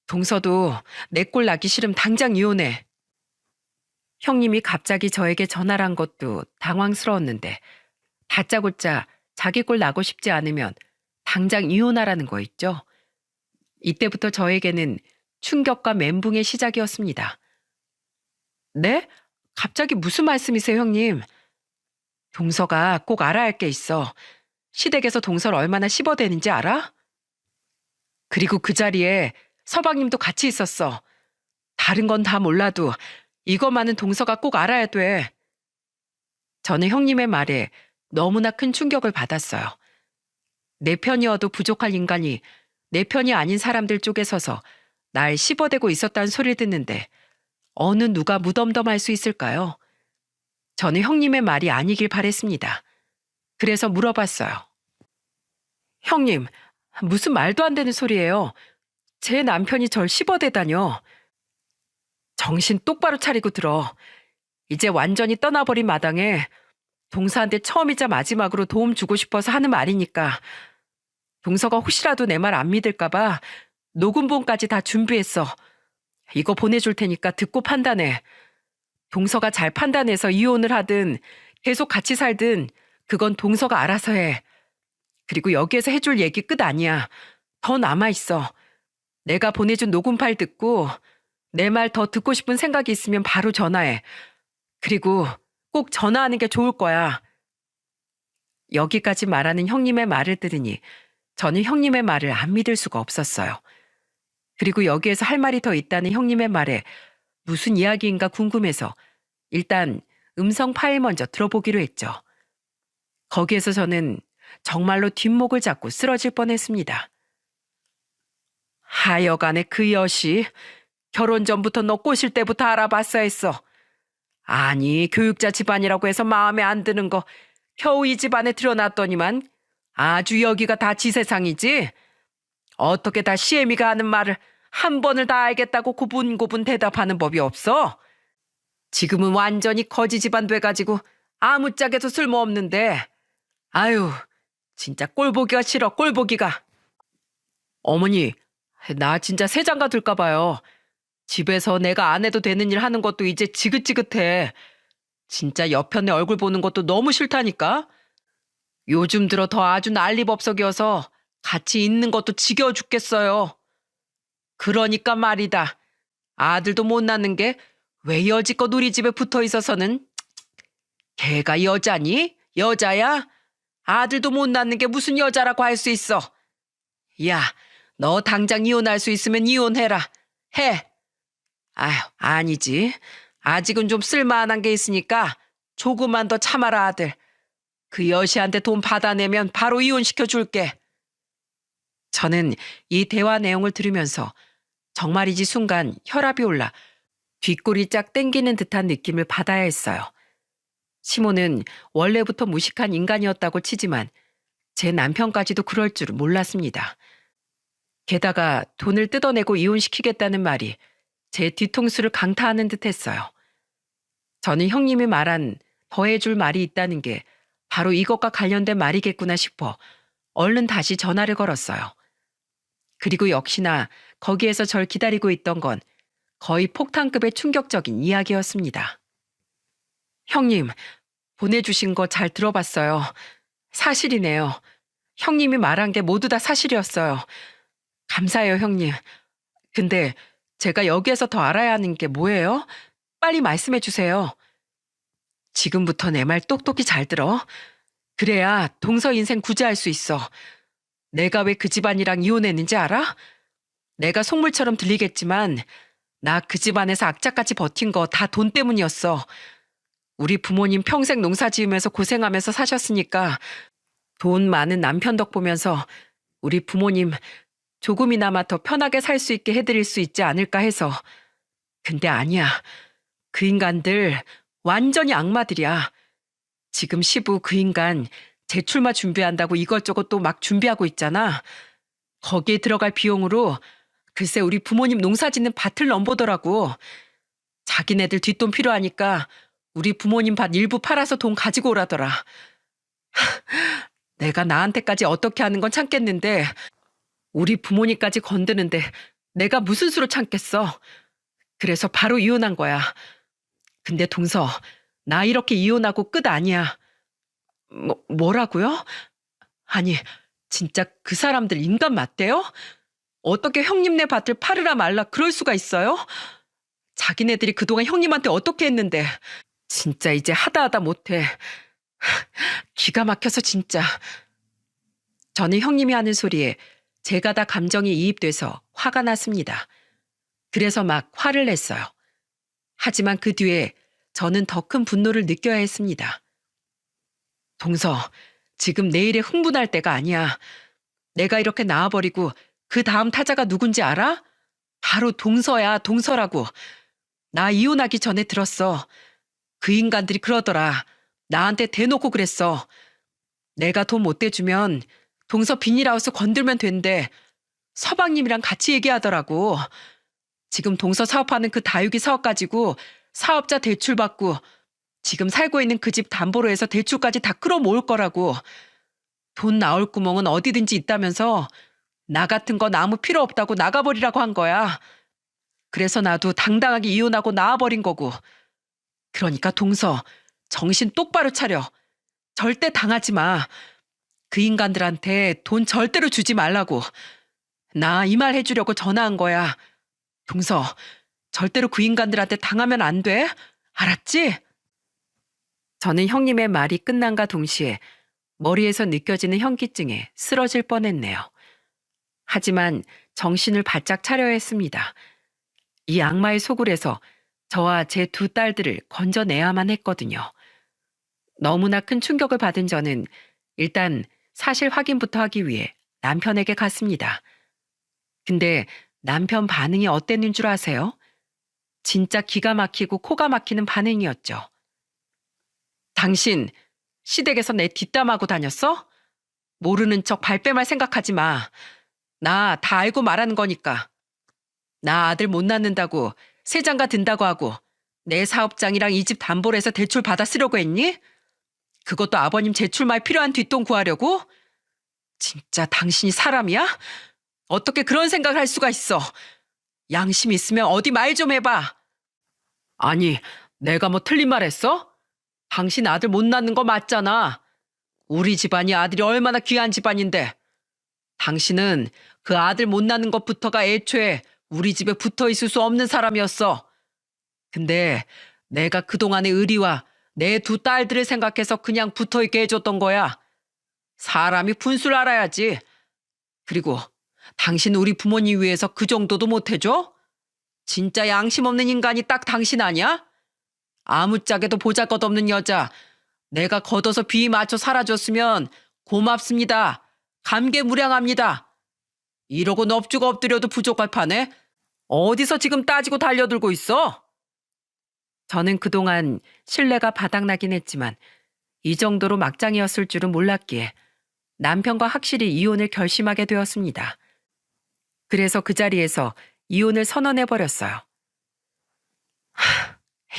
동서도 내 꼴 나기 싫으면 당장 이혼해. 형님이 갑자기 저에게 전화를 한 것도 당황스러웠는데 다짜고짜 자기 꼴 나고 싶지 않으면 당장 이혼하라는 거 있죠? 이때부터 저에게는 충격과 멘붕의 시작이었습니다. 네? 갑자기 무슨 말씀이세요, 형님? 동서가 꼭 알아야 할 게 있어. 시댁에서 동서를 얼마나 씹어대는지 알아? 그리고 그 자리에 서방님도 같이 있었어. 다른 건 다 몰라도 이것만은 동서가 꼭 알아야 돼. 저는 형님의 말에 너무나 큰 충격을 받았어요. 내 편이어도 부족할 인간이 내 편이 아닌 사람들 쪽에 서서 날 씹어대고 있었다는 소리를 듣는데 어느 누가 무덤덤할 수 있을까요? 저는 형님의 말이 아니길 바랬습니다. 그래서 물어봤어요. 형님, 무슨 말도 안 되는 소리예요. 제 남편이 절 씹어대다뇨. 정신 똑바로 차리고 들어. 이제 완전히 떠나버린 마당에 동서한테 처음이자 마지막으로 도움 주고 싶어서 하는 말이니까. 동서가 혹시라도 내 말 안 믿을까봐 녹음본까지 다 준비했어. 이거 보내줄 테니까 듣고 판단해. 동서가 잘 판단해서 이혼을 하든 계속 같이 살든 그건 동서가 알아서 해. 그리고 여기에서 해줄 얘기 끝 아니야. 더 남아있어. 내가 보내준 녹음 파일 듣고 내 말 더 듣고 싶은 생각이 있으면 바로 전화해. 그리고 꼭 전화하는 게 좋을 거야. 여기까지 말하는 형님의 말을 들으니 저는 형님의 말을 안 믿을 수가 없었어요. 그리고 여기에서 할 말이 더 있다는 형님의 말에 무슨 이야기인가 궁금해서 일단 음성 파일 먼저 들어보기로 했죠. 거기에서 저는 정말로 뒷목을 잡고 쓰러질 뻔했습니다. 하여간에 그 여시 결혼 전부터 너 꼬실 때부터 알아봤어 했어. 아니 교육자 집안이라고 해서 마음에 안 드는 거 겨우 이 집안에 들여놨더니만 아주 여기가 다 지 세상이지. 어떻게 다 시애미가 하는 말을 한 번을 다 알겠다고 고분고분 대답하는 법이 없어. 지금은 완전히 거지 집안 돼가지고 아무짝에도 쓸모없는데. 아유 진짜 꼴보기가 싫어 꼴보기가. 어머니 나 진짜 새장가 들까 봐요. 집에서 내가 안 해도 되는 일 하는 것도 이제 지긋지긋해. 진짜 옆편에 얼굴 보는 것도 너무 싫다니까. 요즘 들어 더 아주 난리법석이어서 같이 있는 것도 지겨워 죽겠어요. 그러니까 말이다. 아들도 못 낳는 게 왜 여지껏 우리 집에 붙어 있어서는. 걔가 여자니? 여자야? 아들도 못 낳는 게 무슨 여자라고 할 수 있어. 야, 너 당장 이혼할 수 있으면 이혼해라. 해. 아휴, 아니지. 아직은 좀 쓸만한 게 있으니까 조금만 더 참아라 아들. 그 여시한테 돈 받아내면 바로 이혼시켜 줄게. 저는 이 대화 내용을 들으면서 정말이지 순간 혈압이 올라 뒷골이 쫙 땡기는 듯한 느낌을 받아야 했어요. 시모는 원래부터 무식한 인간이었다고 치지만 제 남편까지도 그럴 줄은 몰랐습니다. 게다가 돈을 뜯어내고 이혼시키겠다는 말이 제 뒤통수를 강타하는 듯 했어요. 저는 형님이 말한 더해줄 말이 있다는 게 바로 이것과 관련된 말이겠구나 싶어 얼른 다시 전화를 걸었어요. 그리고 역시나 거기에서 절 기다리고 있던 건 거의 폭탄급의 충격적인 이야기였습니다. 형님, 보내주신 거 잘 들어봤어요. 사실이네요. 형님이 말한 게 모두 다 사실이었어요. 감사해요, 형님. 근데 제가 여기에서 더 알아야 하는 게 뭐예요? 빨리 말씀해 주세요. 지금부터 내 말 똑똑히 잘 들어. 그래야 동서 인생 구제할 수 있어. 내가 왜 그 집안이랑 이혼했는지 알아? 내가 속물처럼 들리겠지만 나 그 집안에서 악착같이 버틴 거 다 돈 때문이었어. 우리 부모님 평생 농사 지으면서 고생하면서 사셨으니까 돈 많은 남편 덕 보면서 우리 부모님 조금이나마 더 편하게 살 수 있게 해드릴 수 있지 않을까 해서. 근데 아니야. 그 인간들 완전히 악마들이야. 지금 시부 그 인간 재출마 준비한다고 이것저것 또 막 준비하고 있잖아. 거기에 들어갈 비용으로 글쎄 우리 부모님 농사 짓는 밭을 넘보더라고. 자기네들 뒷돈 필요하니까 우리 부모님 밭 일부 팔아서 돈 가지고 오라더라. 내가 나한테까지 어떻게 하는 건 참겠는데 우리 부모님까지 건드는데 내가 무슨 수로 참겠어. 그래서 바로 이혼한 거야. 근데 동서, 나 이렇게 이혼하고 끝 아니야. 뭐라고요? 아니, 진짜 그 사람들 인간 맞대요? 어떻게 형님네 밭을 팔으라 말라 그럴 수가 있어요? 자기네들이 그동안 형님한테 어떻게 했는데 진짜 이제 하다 못해. 기가 막혀서 진짜. 저는 형님이 하는 소리에 제가 다 감정이 이입돼서 화가 났습니다. 그래서 막 화를 냈어요. 하지만 그 뒤에 저는 더 큰 분노를 느껴야 했습니다. 동서, 지금 내일에 흥분할 때가 아니야. 내가 이렇게 나와버리고 그 다음 타자가 누군지 알아? 바로 동서야, 동서라고. 나 이혼하기 전에 들었어. 그 인간들이 그러더라. 나한테 대놓고 그랬어. 내가 돈 못 대주면 동서 비닐하우스 건들면 된대. 서방님이랑 같이 얘기하더라고. 지금 동서 사업하는 그 다육이 사업 가지고 사업자 대출 받고 지금 살고 있는 그 집 담보로 해서 대출까지 다 끌어모을 거라고. 돈 나올 구멍은 어디든지 있다면서 나 같은 건 아무 필요 없다고 나가버리라고 한 거야. 그래서 나도 당당하게 이혼하고 나와버린 거고. 그러니까 동서, 정신 똑바로 차려. 절대 당하지 마. 그 인간들한테 돈 절대로 주지 말라고. 나 이 말 해주려고 전화한 거야. 동서, 절대로 그 인간들한테 당하면 안 돼. 알았지? 저는 형님의 말이 끝난과 동시에 머리에서 느껴지는 현기증에 쓰러질 뻔했네요. 하지만 정신을 바짝 차려야 했습니다. 이 악마의 소굴에서 저와 제 두 딸들을 건져내야만 했거든요. 너무나 큰 충격을 받은 저는 일단 사실 확인부터 하기 위해 남편에게 갔습니다. 근데 남편 반응이 어땠는 줄 아세요? 진짜 기가 막히고 코가 막히는 반응이었죠. 당신 시댁에서 내 뒷담하고 다녔어? 모르는 척 발뺌할 생각하지 마. 나 다 알고 말하는 거니까. 나 아들 못 낳는다고 세장가 든다고 하고 내 사업장이랑 이 집 담보로 해서 대출 받아 쓰려고 했니? 그것도 아버님 제출마에 필요한 뒷돈 구하려고? 진짜 당신이 사람이야? 어떻게 그런 생각을 할 수가 있어? 양심 있으면 어디 말 좀 해봐. 아니, 내가 뭐 틀린 말 했어? 당신 아들 못 낳는 거 맞잖아. 우리 집안이 아들이 얼마나 귀한 집안인데. 당신은 그 아들 못 낳는 것부터가 애초에 우리 집에 붙어 있을 수 없는 사람이었어. 근데 내가 그동안의 의리와 내 두 딸들을 생각해서 그냥 붙어 있게 해줬던 거야. 사람이 분수를 알아야지. 그리고 당신 우리 부모님 위해서 그 정도도 못 해줘? 진짜 양심 없는 인간이 딱 당신 아니야? 아무짝에도 보잘것없는 여자. 내가 걷어서 비위 맞춰 살아줬으면 고맙습니다. 감개무량합니다. 이러고 넙죽 엎드려도 부족할 판에 어디서 지금 따지고 달려들고 있어? 저는 그동안 신뢰가 바닥나긴 했지만 이 정도로 막장이었을 줄은 몰랐기에 남편과 확실히 이혼을 결심하게 되었습니다. 그래서 그 자리에서 이혼을 선언해버렸어요.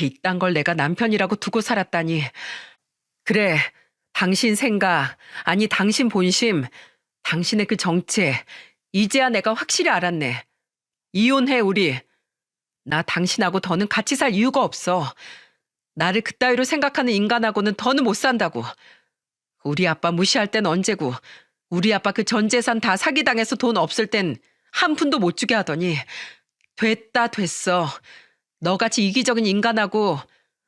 이딴 걸 내가 남편이라고 두고 살았다니. 그래, 당신 생각, 아니 당신 본심, 당신의 그 정체, 이제야 내가 확실히 알았네. 이혼해 우리. 나 당신하고 더는 같이 살 이유가 없어. 나를 그따위로 생각하는 인간하고는 더는 못 산다고. 우리 아빠 무시할 땐 언제고 우리 아빠 그 전 재산 다 사기당해서 돈 없을 땐 한 푼도 못 주게 하더니 됐다 됐어. 너같이 이기적인 인간하고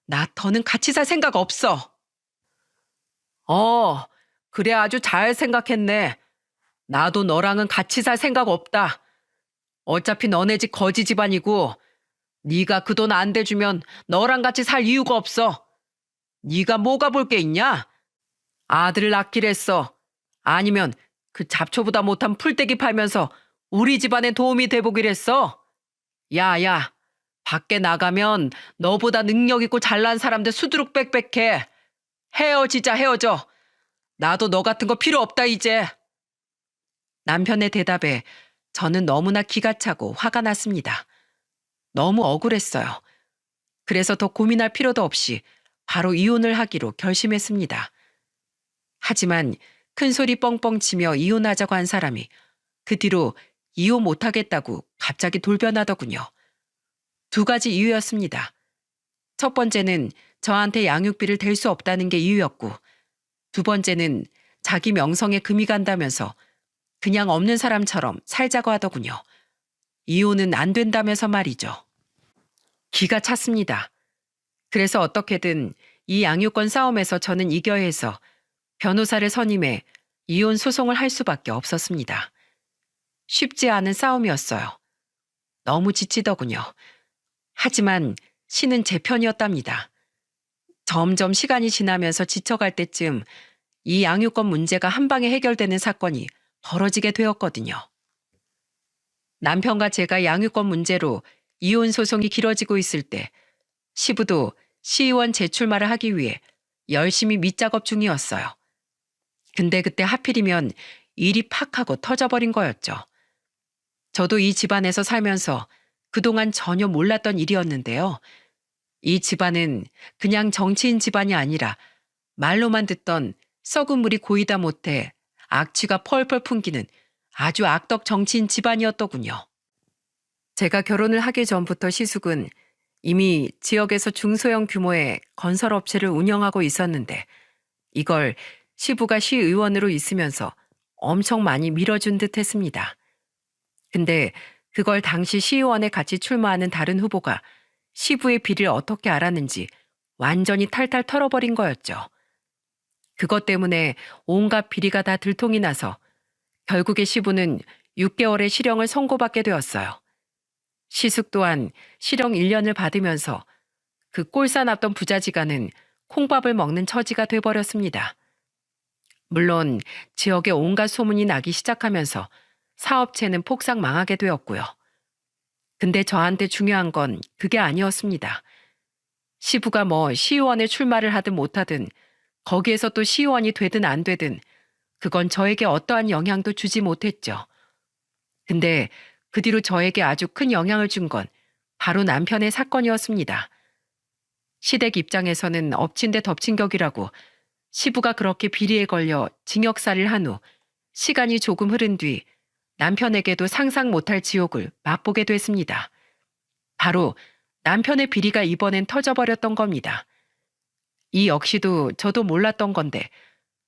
나 더는 같이 살 생각 없어. 그래 아주 잘 생각했네. 나도 너랑은 같이 살 생각 없다. 어차피 너네 집 거지 집안이고 네가 그 돈 안 대주면 너랑 같이 살 이유가 없어. 네가 뭐가 볼 게 있냐? 아들을 낳기로 했어. 아니면 그 잡초보다 못한 풀떼기 팔면서 우리 집안에 도움이 돼보기로 했어. 야야, 밖에 나가면 너보다 능력 있고 잘난 사람들 수두룩 빽빽해. 헤어지자 헤어져. 나도 너 같은 거 필요 없다 이제. 남편의 대답에 저는 너무나 기가 차고 화가 났습니다. 너무 억울했어요. 그래서 더 고민할 필요도 없이 바로 이혼을 하기로 결심했습니다. 하지만 큰 소리 뻥뻥 치며 이혼하자고 한 사람이 그 뒤로 이혼 못하겠다고 갑자기 돌변하더군요. 두 가지 이유였습니다. 첫 번째는 저한테 양육비를 댈 수 없다는 게 이유였고, 두 번째는 자기 명성에 금이 간다면서 그냥 없는 사람처럼 살자고 하더군요. 이혼은 안 된다면서 말이죠. 기가 찼습니다. 그래서 어떻게든 이 양육권 싸움에서 저는 이겨야 해서 변호사를 선임해 이혼 소송을 할 수밖에 없었습니다. 쉽지 않은 싸움이었어요. 너무 지치더군요. 하지만 신은 제 편이었답니다. 점점 시간이 지나면서 지쳐갈 때쯤 이 양육권 문제가 한 방에 해결되는 사건이 벌어지게 되었거든요. 남편과 제가 양육권 문제로 이혼 소송이 길어지고 있을 때 시부도 시의원 재출마를 하기 위해 열심히 밑작업 중이었어요. 근데 그때 하필이면 일이 팍 하고 터져버린 거였죠. 저도 이 집안에서 살면서 그동안 전혀 몰랐던 일이었는데요. 이 집안은 그냥 정치인 집안이 아니라 말로만 듣던 썩은 물이 고이다 못해 악취가 펄펄 풍기는 아주 악덕 정치인 집안이었더군요. 제가 결혼을 하기 전부터 시숙은 이미 지역에서 중소형 규모의 건설업체를 운영하고 있었는데 이걸 시부가 시의원으로 있으면서 엄청 많이 밀어준 듯 했습니다. 근데 그걸 당시 시의원에 같이 출마하는 다른 후보가 시부의 비리를 어떻게 알았는지 완전히 탈탈 털어버린 거였죠. 그것 때문에 온갖 비리가 다 들통이 나서 결국에 시부는 6개월의 실형을 선고받게 되었어요. 시숙 또한 실형 1년을 받으면서 그 꼴싸납던 부자지간은 콩밥을 먹는 처지가 돼버렸습니다. 물론 지역에 온갖 소문이 나기 시작하면서 사업체는 폭삭 망하게 되었고요. 근데 저한테 중요한 건 그게 아니었습니다. 시부가 뭐 시의원에 출마를 하든 못하든 거기에서 또 시의원이 되든 안 되든 그건 저에게 어떠한 영향도 주지 못했죠. 근데 그 뒤로 저에게 아주 큰 영향을 준 건 바로 남편의 사건이었습니다. 시댁 입장에서는 엎친 데 덮친 격이라고 시부가 그렇게 비리에 걸려 징역살이를 한 후 시간이 조금 흐른 뒤 남편에게도 상상 못할 지옥을 맛보게 됐습니다. 바로 남편의 비리가 이번엔 터져버렸던 겁니다. 이 역시도 저도 몰랐던 건데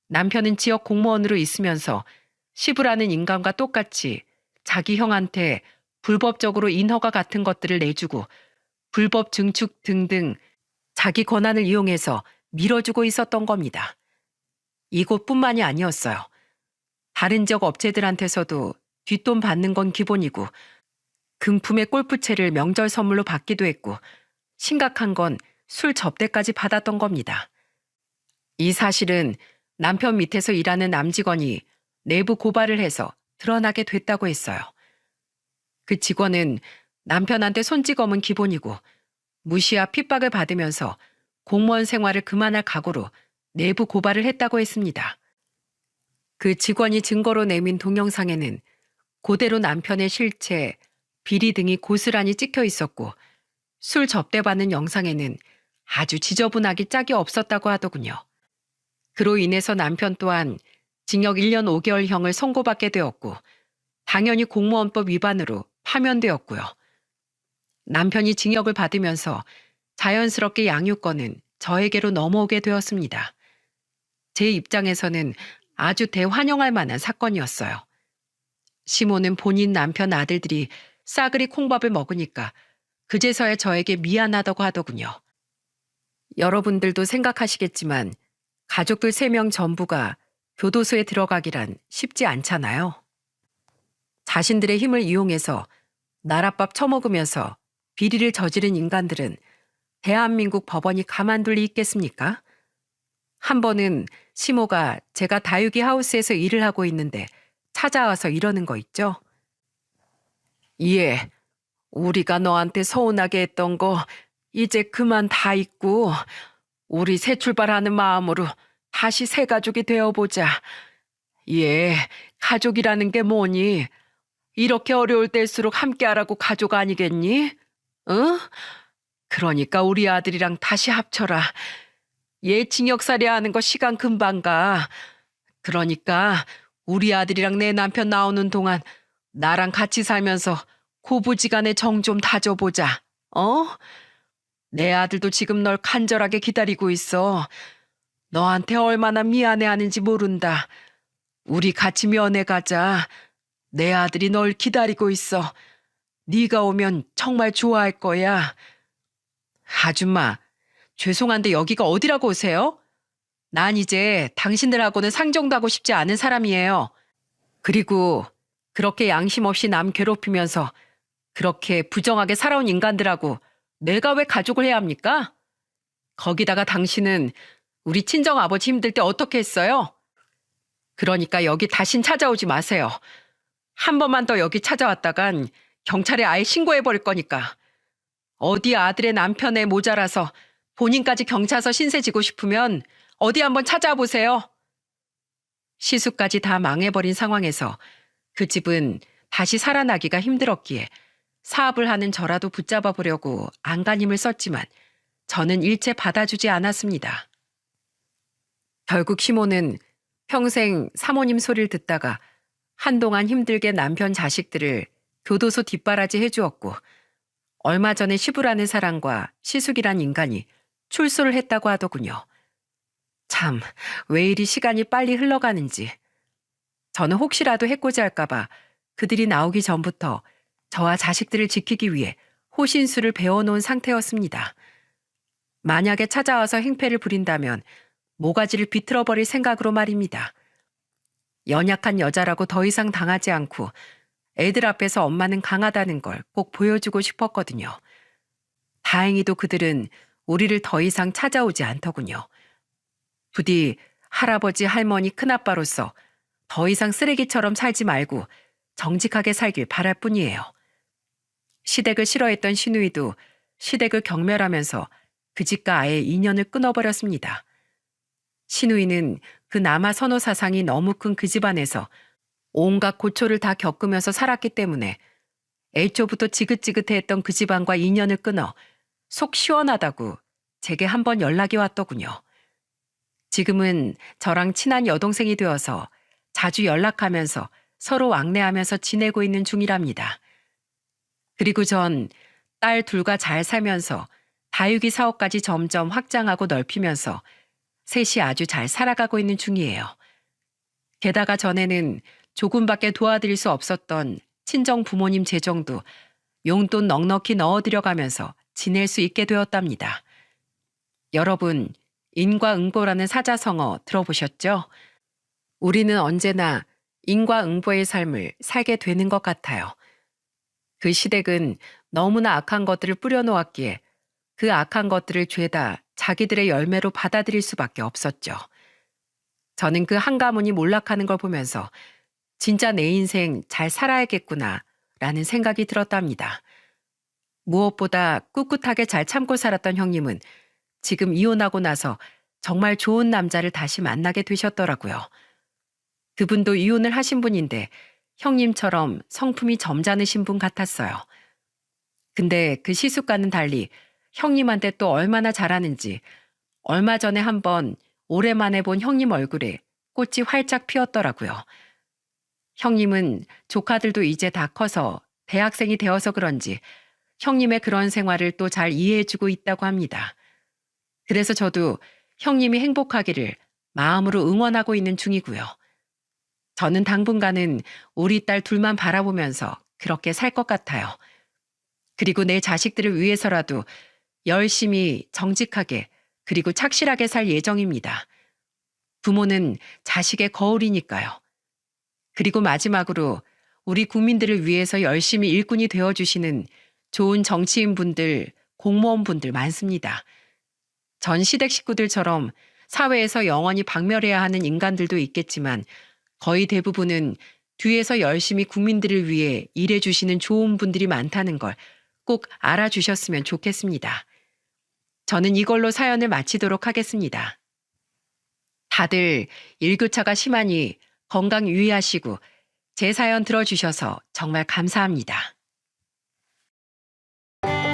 남편은 지역 공무원으로 있으면서 시부라는 인간과 똑같이 자기 형한테 불법적으로 인허가 같은 것들을 내주고 불법 증축 등등 자기 권한을 이용해서 밀어주고 있었던 겁니다. 이곳뿐만이 아니었어요. 다른 지역 업체들한테서도 뒷돈 받는 건 기본이고 금품의 골프채를 명절 선물로 받기도 했고 심각한 건 술 접대까지 받았던 겁니다. 이 사실은 남편 밑에서 일하는 남직원이 내부 고발을 해서 드러나게 됐다고 했어요. 그 직원은 남편한테 손찌검은 기본이고 무시와 핍박을 받으면서 공무원 생활을 그만할 각오로 내부 고발을 했다고 했습니다. 그 직원이 증거로 내민 동영상에는 그대로 남편의 실체, 비리 등이 고스란히 찍혀 있었고 술 접대받는 영상에는 아주 지저분하기 짝이 없었다고 하더군요. 그로 인해서 남편 또한 징역 1년 5개월형을 선고받게 되었고 당연히 공무원법 위반으로 파면되었고요. 남편이 징역을 받으면서 자연스럽게 양육권은 저에게로 넘어오게 되었습니다. 제 입장에서는 아주 대환영할 만한 사건이었어요. 시모는 본인 남편 아들들이 싸그리 콩밥을 먹으니까 그제서야 저에게 미안하다고 하더군요. 여러분들도 생각하시겠지만 가족들 3명 전부가 교도소에 들어가기란 쉽지 않잖아요. 자신들의 힘을 이용해서 나랏밥 처먹으면서 비리를 저지른 인간들은 대한민국 법원이 가만둘 리 있겠습니까? 한 번은 시모가 제가 다육이 하우스에서 일을 하고 있는데 찾아와서 이러는 거 있죠? 예, 우리가 너한테 서운하게 했던 거 이제 그만 다 잊고 우리 새 출발하는 마음으로 다시 새 가족이 되어보자. 예, 가족이라는 게 뭐니? 이렇게 어려울 때일수록 함께하라고 가족 아니겠니? 응? 그러니까 우리 아들이랑 다시 합쳐라. 얘 징역살이 하는 거 시간 금방 가. 그러니까 우리 아들이랑 내 남편 나오는 동안 나랑 같이 살면서 고부지간에 정 좀 다져보자. 어? 내 아들도 지금 널 간절하게 기다리고 있어. 너한테 얼마나 미안해하는지 모른다. 우리 같이 면회 가자. 내 아들이 널 기다리고 있어. 네가 오면 정말 좋아할 거야. 아줌마, 죄송한데 여기가 어디라고 오세요? 난 이제 당신들하고는 상종도 하고 싶지 않은 사람이에요. 그리고 그렇게 양심 없이 남 괴롭히면서 그렇게 부정하게 살아온 인간들하고 내가 왜 가족을 해야 합니까? 거기다가 당신은 우리 친정 아버지 힘들 때 어떻게 했어요? 그러니까 여기 다신 찾아오지 마세요. 한 번만 더 여기 찾아왔다간 경찰에 아예 신고해버릴 거니까. 어디 아들의 남편에 모자라서 본인까지 경찰서 신세 지고 싶으면 어디 한번 찾아와 보세요. 시수까지 다 망해버린 상황에서 그 집은 다시 살아나기가 힘들었기에 사업을 하는 저라도 붙잡아 보려고 안간힘을 썼지만 저는 일체 받아주지 않았습니다. 결국 시모는 평생 사모님 소리를 듣다가 한동안 힘들게 남편 자식들을 교도소 뒷바라지 해주었고 얼마 전에 시부라는 사람과 시숙이란 인간이 출소를 했다고 하더군요. 참, 왜 이리 시간이 빨리 흘러가는지. 저는 혹시라도 해코지할까봐 그들이 나오기 전부터 저와 자식들을 지키기 위해 호신술을 배워놓은 상태였습니다. 만약에 찾아와서 행패를 부린다면 모가지를 비틀어버릴 생각으로 말입니다. 연약한 여자라고 더 이상 당하지 않고 애들 앞에서 엄마는 강하다는 걸 꼭 보여주고 싶었거든요. 다행히도 그들은 우리를 더 이상 찾아오지 않더군요. 부디 할아버지, 할머니, 큰아빠로서 더 이상 쓰레기처럼 살지 말고 정직하게 살길 바랄 뿐이에요. 시댁을 싫어했던 시누이도 시댁을 경멸하면서 그 집과 아예 인연을 끊어버렸습니다. 시누이는 그 남아 선호 사상이 너무 큰 그 집안에서 온갖 고초를 다 겪으면서 살았기 때문에 애초부터 지긋지긋해했던 그 집안과 인연을 끊어 속 시원하다고 제게 한번 연락이 왔더군요. 지금은 저랑 친한 여동생이 되어서 자주 연락하면서 서로 왕래하면서 지내고 있는 중이랍니다. 그리고 전 딸 둘과 잘 살면서 다육이 사업까지 점점 확장하고 넓히면서 셋이 아주 잘 살아가고 있는 중이에요. 게다가 전에는 조금밖에 도와드릴 수 없었던 친정 부모님 재정도 용돈 넉넉히 넣어들여가면서 지낼 수 있게 되었답니다. 여러분, 인과응보라는 사자성어 들어보셨죠? 우리는 언제나 인과응보의 삶을 살게 되는 것 같아요. 그 시댁은 너무나 악한 것들을 뿌려놓았기에 그 악한 것들을 죄다 자기들의 열매로 받아들일 수밖에 없었죠. 저는 그 한가문이 몰락하는 걸 보면서 진짜 내 인생 잘 살아야겠구나 라는 생각이 들었답니다. 무엇보다 꿋꿋하게 잘 참고 살았던 형님은 지금 이혼하고 나서 정말 좋은 남자를 다시 만나게 되셨더라고요. 그분도 이혼을 하신 분인데 형님처럼 성품이 점잖으신 분 같았어요. 근데 그 시숙과는 달리 형님한테 또 얼마나 잘하는지 얼마 전에 한번 오랜만에 본 형님 얼굴에 꽃이 활짝 피었더라고요. 형님은 조카들도 이제 다 커서 대학생이 되어서 그런지 형님의 그런 생활을 또 잘 이해해주고 있다고 합니다. 그래서 저도 형님이 행복하기를 마음으로 응원하고 있는 중이고요. 저는 당분간은 우리 딸 둘만 바라보면서 그렇게 살 것 같아요. 그리고 내 자식들을 위해서라도 열심히 정직하게 그리고 착실하게 살 예정입니다. 부모는 자식의 거울이니까요. 그리고 마지막으로 우리 국민들을 위해서 열심히 일꾼이 되어주시는 좋은 정치인분들, 공무원분들 많습니다. 전 시댁 식구들처럼 사회에서 영원히 박멸해야 하는 인간들도 있겠지만 거의 대부분은 뒤에서 열심히 국민들을 위해 일해주시는 좋은 분들이 많다는 걸 꼭 알아주셨으면 좋겠습니다. 저는 이걸로 사연을 마치도록 하겠습니다. 다들 일교차가 심하니 건강 유의하시고 제 사연 들어주셔서 정말 감사합니다.